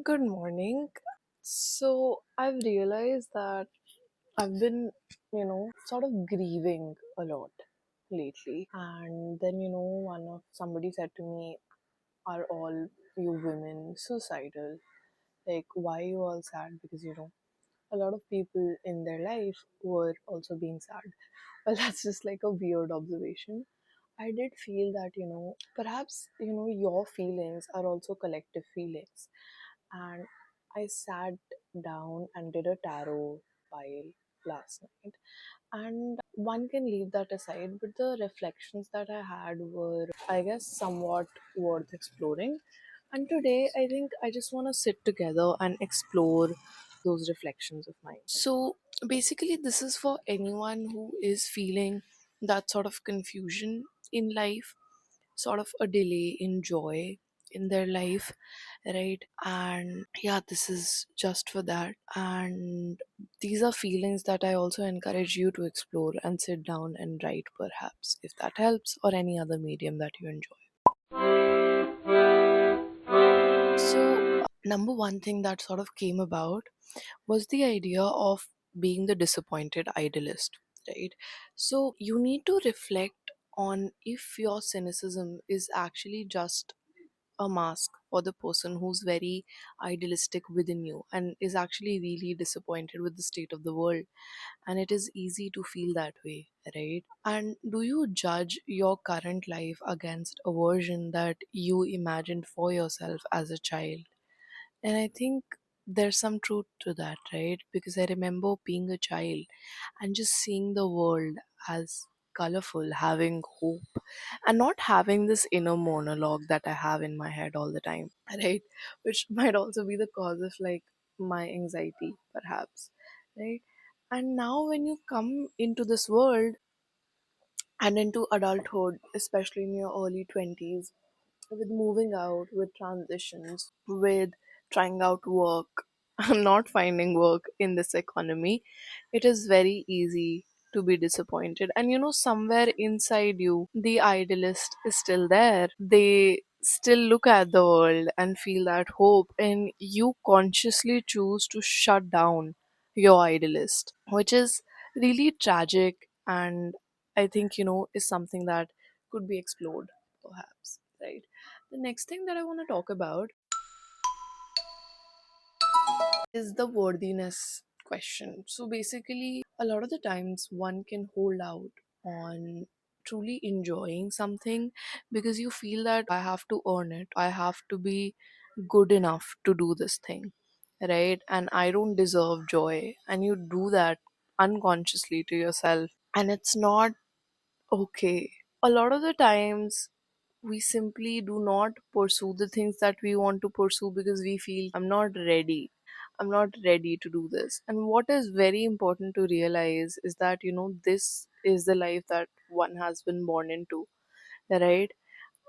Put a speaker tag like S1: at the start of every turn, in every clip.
S1: Good morning. So I've realized that I've been, sort of grieving a lot lately. And then, one of somebody said to me, "Are all you women suicidal? Like, why are you all sad?" Because, a lot of people in their life were also being sad. Well, that's just like a weird observation. I did feel that, perhaps, your feelings are also collective feelings. And I sat down and did a tarot pile last night. And one can leave that aside, but the reflections that I had were, I guess, somewhat worth exploring. And today, I think I just want to sit together and explore those reflections of mine. So, basically, this is for anyone who is feeling that sort of confusion in life, sort of a delay in joy in their life, right? And yeah, this is just for that. And these are feelings that I also encourage you to explore and sit down and write, perhaps, if that helps, or any other medium that you enjoy. So, number one thing that sort of came about was the idea of being the disappointed idealist, right? So, you need to reflect on if your cynicism is actually just a mask for the person who's very idealistic within you and is actually really disappointed with the state of the world. And it is easy to feel that way, right? And do you judge your current life against a version that you imagined for yourself as a child? And I think there's some truth to that, right? Because I remember being a child and just seeing the world as colorful, having hope, and not having this inner monologue that I have in my head all the time, right? Which might also be the cause of like my anxiety, perhaps, right? And now, when you come into this world and into adulthood, especially in your early 20s, with moving out, with transitions, with trying out work, not finding work in this economy, it is very easy to be disappointed. And somewhere inside you, the idealist is still there. They still look at the world and feel that hope, and you consciously choose to shut down your idealist, which is really tragic. And I think, is something that could be explored, perhaps, right? The next thing that I want to talk about is the worthiness question. So basically, a lot of the times one can hold out on truly enjoying something because you feel that I have to earn it, I have to be good enough to do this thing, right? And I don't deserve joy. And you do that unconsciously to yourself, and it's not okay. A lot of the times we simply do not pursue the things that we want to pursue because we feel I'm not ready to do this. And what is very important to realize is that this is the life that one has been born into, right?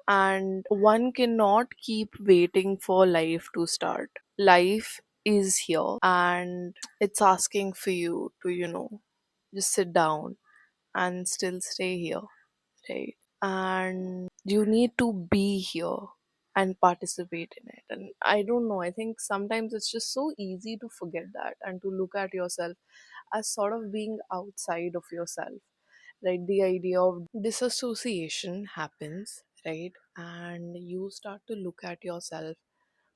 S1: And one cannot keep waiting for life to start. Life is here and it's asking for you to just sit down and still stay here, right? And you need to be here and participate in it. And I don't know, I think sometimes it's just so easy to forget that and to look at yourself as sort of being outside of yourself, right? The idea of disassociation happens, right? And you start to look at yourself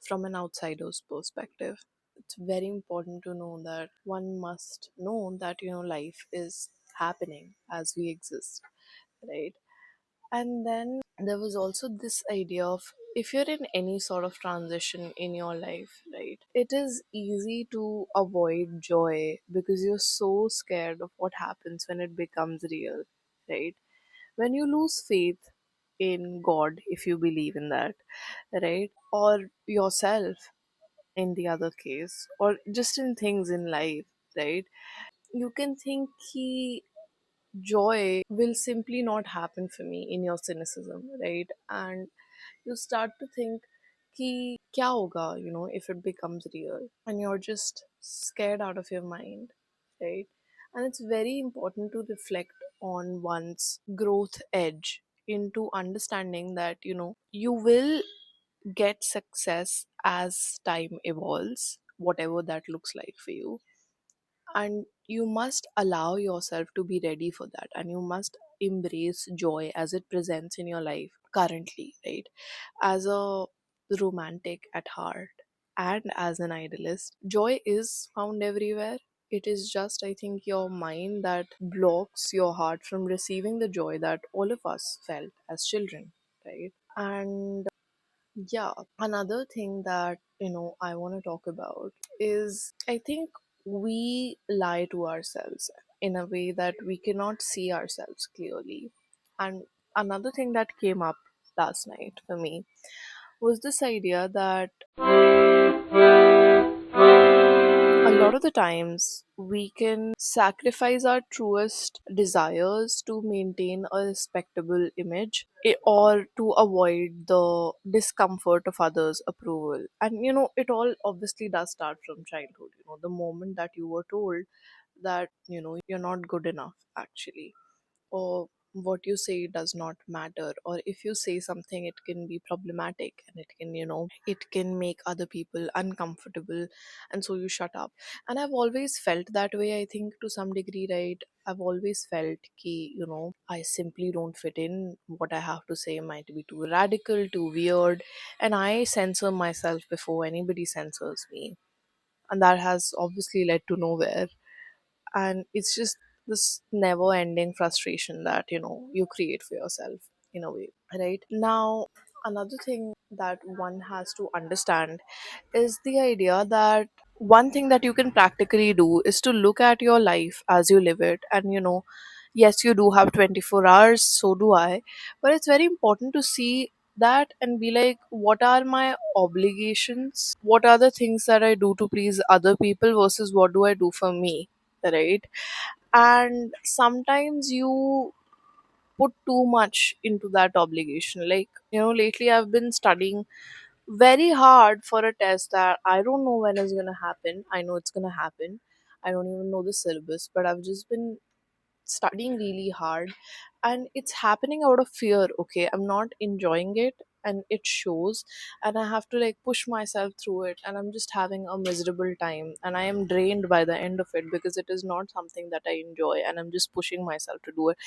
S1: from an outsider's perspective. It's very important to know that one must know that life is happening as we exist, right? And then there was also this idea of if you're in any sort of transition in your life, right, it is easy to avoid joy because you're so scared of what happens when it becomes real, right? When you lose faith in God, if you believe in that, right, or yourself in the other case, or just in things in life, right, you can think joy will simply not happen for me in your cynicism, right? And you start to think कि क्या होगा, if it becomes real, and you're just scared out of your mind, right? And it's very important to reflect on one's growth edge into understanding that you will get success as time evolves, whatever that looks like for you. And you must allow yourself to be ready for that, and you must embrace joy as it presents in your life currently, right? As a romantic at heart and as an idealist, joy is found everywhere. It is just, I think, your mind that blocks your heart from receiving the joy that all of us felt as children, right? And yeah, another thing that, I want to talk about is, I think, we lie to ourselves in a way that we cannot see ourselves clearly. And another thing that came up last night for me was this idea that a lot of the times we can sacrifice our truest desires to maintain a respectable image, or to avoid the discomfort of others' approval. And it all obviously does start from childhood. The moment that you were told that you're not good enough, actually, or what you say does not matter, or if you say something, it can be problematic, and it can make other people uncomfortable, and so you shut up. And I've always felt that way, I think, to some degree, right? I've always felt ki, I simply don't fit in. What I have to say might be too radical, too weird, and I censor myself before anybody censors me, and that has obviously led to nowhere. And it's just this never ending frustration that you create for yourself, in a way, right? Now, another thing that one has to understand is the idea that one thing that you can practically do is to look at your life as you live it. And yes, you do have 24 hours, so do I, but it's very important to see that and be like, what are my obligations, what are the things that I do to please other people versus what do I do for me, right? And sometimes you put too much into that obligation. Like, lately I've been studying very hard for a test that I don't know when it's gonna happen. I know it's gonna happen. I don't even know the syllabus, but I've just been studying really hard, and it's happening out of fear. Okay, I'm not enjoying it, and it shows, and I have to like push myself through it, and I'm just having a miserable time, and I am drained by the end of it because it is not something that I enjoy, and I'm just pushing myself to do it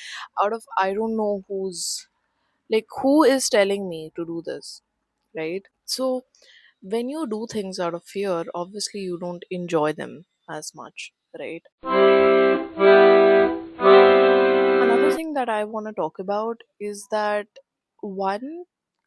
S1: out of, I don't know who is telling me to do this, right? So when you do things out of fear, obviously you don't enjoy them as much, right? Another thing that I want to talk about is that one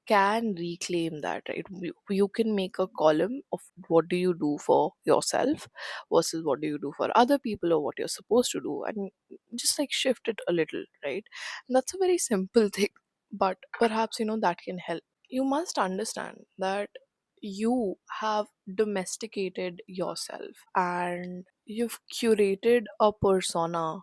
S1: can reclaim that, right? You can make a column of what do you do for yourself versus what do you do for other people, or what you're supposed to do, and just like shift it a little, right? And that's a very simple thing, but perhaps that can help. You must understand that you have domesticated yourself, and you've curated a persona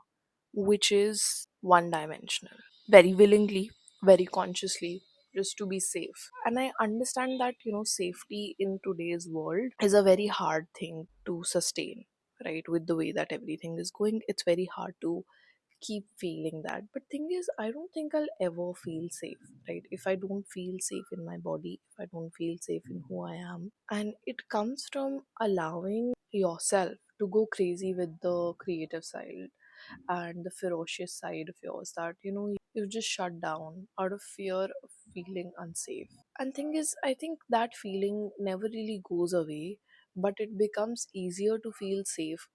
S1: which is one dimensional, very willingly, very consciously, just to be safe. And I understand that safety in today's world is a very hard thing to sustain, right? With the way that everything is going, it's very hard to keep feeling that. But thing is, I don't think I'll ever feel safe, right? If I don't feel safe in my body, if I don't feel safe in who I am. And it comes from allowing yourself to go crazy with the creative side and the ferocious side of yours that you've just shut down out of fear of feeling unsafe. And thing is, I think that feeling never really goes away, but it becomes easier to feel safe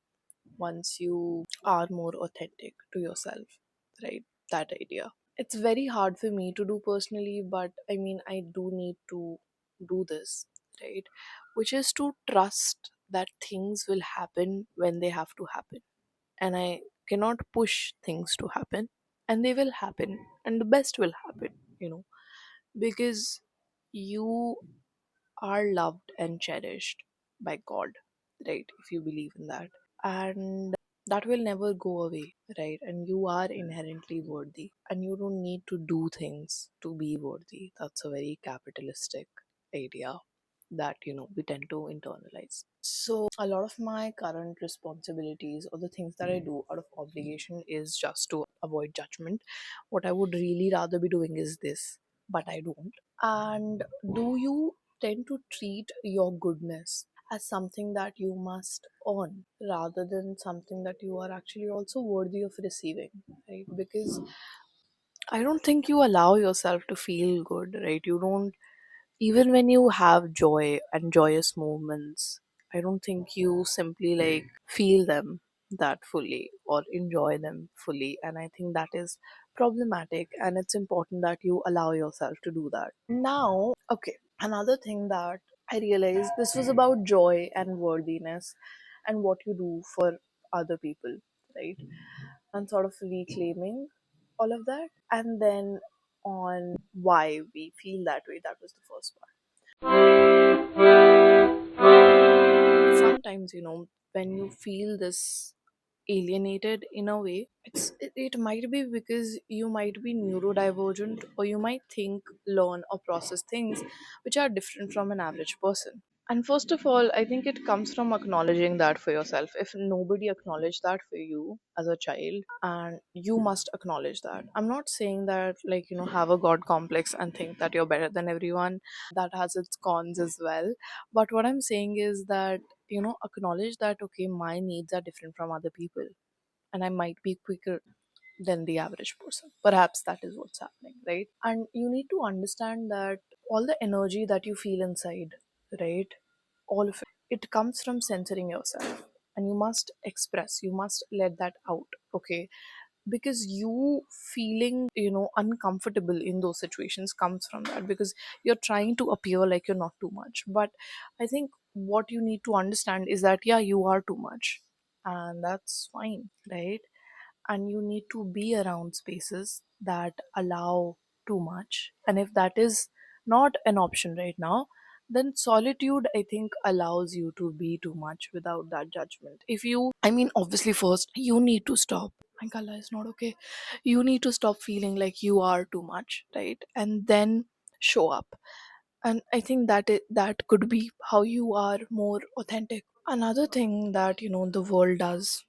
S1: once you are more authentic to yourself, right? That idea. It's very hard for me to do personally, but I mean, I do need to do this, right? Which is to trust that things will happen when they have to happen. And I cannot push things to happen, and they will happen, and the best will happen, because you are loved and cherished by God, right? If you believe in that. And that will never go away, right? And you are inherently worthy, and you don't need to do things to be worthy. That's a very capitalistic idea that we tend to internalize. So a lot of my current responsibilities, or the things that I do out of obligation, is just to avoid judgment. What I would really rather be doing is this, but I don't. And do you tend to treat your goodness as something that you must earn rather than something that you are actually also worthy of receiving, right? Because I don't think you allow yourself to feel good, right? You don't, even when you have joy and joyous moments, I don't think you simply like feel them that fully or enjoy them fully. And I think that is problematic, and it's important that you allow yourself to do that. Now, okay, another thing that I realized, this was about joy and worthiness and what you do for other people, right? And sort of reclaiming all of that. And then on why we feel that way, that was the first part. Sometimes, when you feel this alienated in a way, it might be because you might be neurodivergent, or you might think, learn, or process things which are different from an average person. And first of all, I think it comes from acknowledging that for yourself. If nobody acknowledged that for you as a child, and you must acknowledge that. I'm not saying that, like, have a God complex and think that you're better than everyone. That has its cons as well. But what I'm saying is that, acknowledge that, okay, my needs are different from other people, and I might be quicker than the average person. Perhaps that is what's happening, right? And you need to understand that all the energy that you feel inside, right? All of it comes from censoring yourself. And you must express, you must let that out, okay? Because you feeling, uncomfortable in those situations comes from that, because you're trying to appear like you're not too much. But I think what you need to understand is that, yeah, you are too much, and that's fine, right? And you need to be around spaces that allow too much. And if that is not an option right now, then solitude, I think, allows you to be too much without that judgment. If you, I mean, obviously, first, you need to stop. My gala is not okay. You need to stop feeling like you are too much, right? And then show up. And I think that could be how you are more authentic. Another thing that, the world does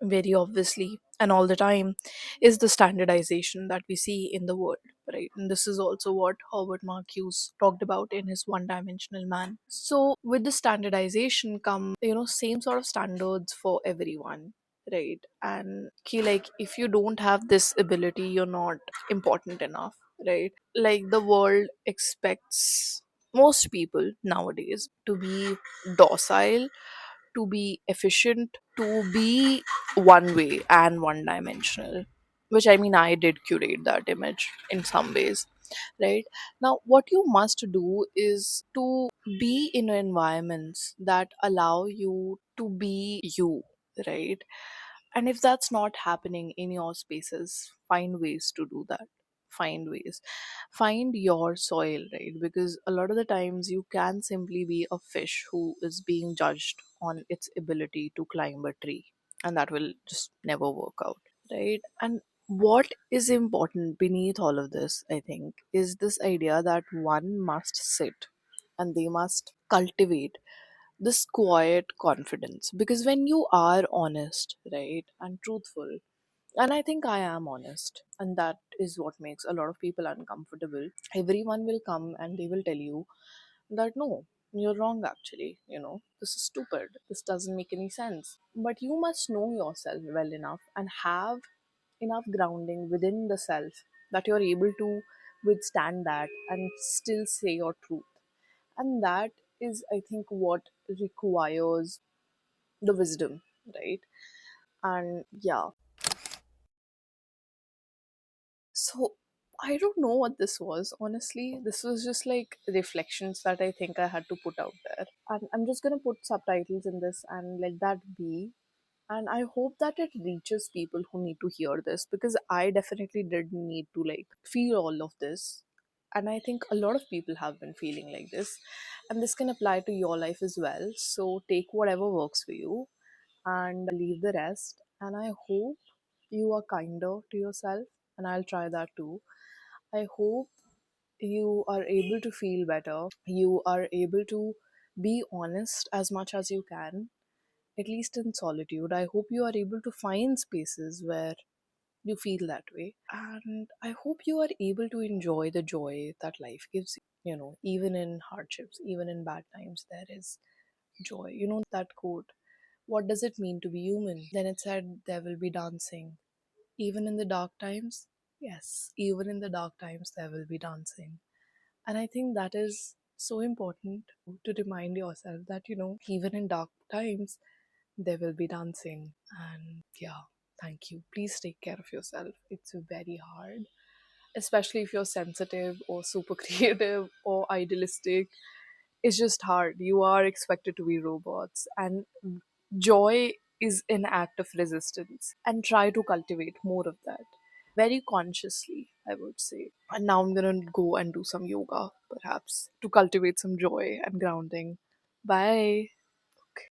S1: very obviously and all the time is the standardization that we see in the world, right? And this is also what Howard Marcuse talked about in his One Dimensional Man. So with the standardization come, same sort of standards for everyone, right? And like, if you don't have this ability, you're not important enough, right? Like, the world expects most people nowadays to be docile, to be efficient, to be one way and one dimensional. Which, I mean, I did curate that image in some ways, right? Now, what you must do is to be in environments that allow you to be you, right? And if that's not happening in your spaces, find ways to do that. Find ways. Find your soil, right? Because a lot of the times you can simply be a fish who is being judged on its ability to climb a tree, and that will just never work out, right? And what is important beneath all of this, I think, is this idea that one must sit and they must cultivate this quiet confidence. Because when you are honest, right, and truthful, and I think I am honest, and that is what makes a lot of people uncomfortable. Everyone will come and they will tell you that, no, you're wrong, actually, this is stupid, this doesn't make any sense. But you must know yourself well enough and have enough grounding within the self that you're able to withstand that and still say your truth. And that is, I think, what requires the wisdom, right? And yeah, so I don't know what this was, honestly. This was just like reflections that I think I had to put out there. And I'm just gonna put subtitles in this and let that be. And I hope that it reaches people who need to hear this, because I definitely did need to like feel all of this. And I think a lot of people have been feeling like this, and this can apply to your life as well. So take whatever works for you and leave the rest. And I hope you are kinder to yourself, and I'll try that too. I hope you are able to feel better. You are able to be honest as much as you can, at least in solitude. I hope you are able to find spaces where You feel that way. And I hope you are able to enjoy the joy that life gives you. Even in hardships, even in bad times, there is joy. That quote, what does it mean to be human? Then it said, there will be dancing. Even in the dark times, yes, even in the dark times, there will be dancing. And I think that is so important to remind yourself that, even in dark times, there will be dancing. And yeah, thank you. Please take care of yourself. It's very hard, especially if you're sensitive or super creative or idealistic. It's just hard. You are expected to be robots. And joy is an act of resistance. And try to cultivate more of that very consciously, I would say. And now I'm gonna go and do some yoga, perhaps, to cultivate some joy and grounding. Bye.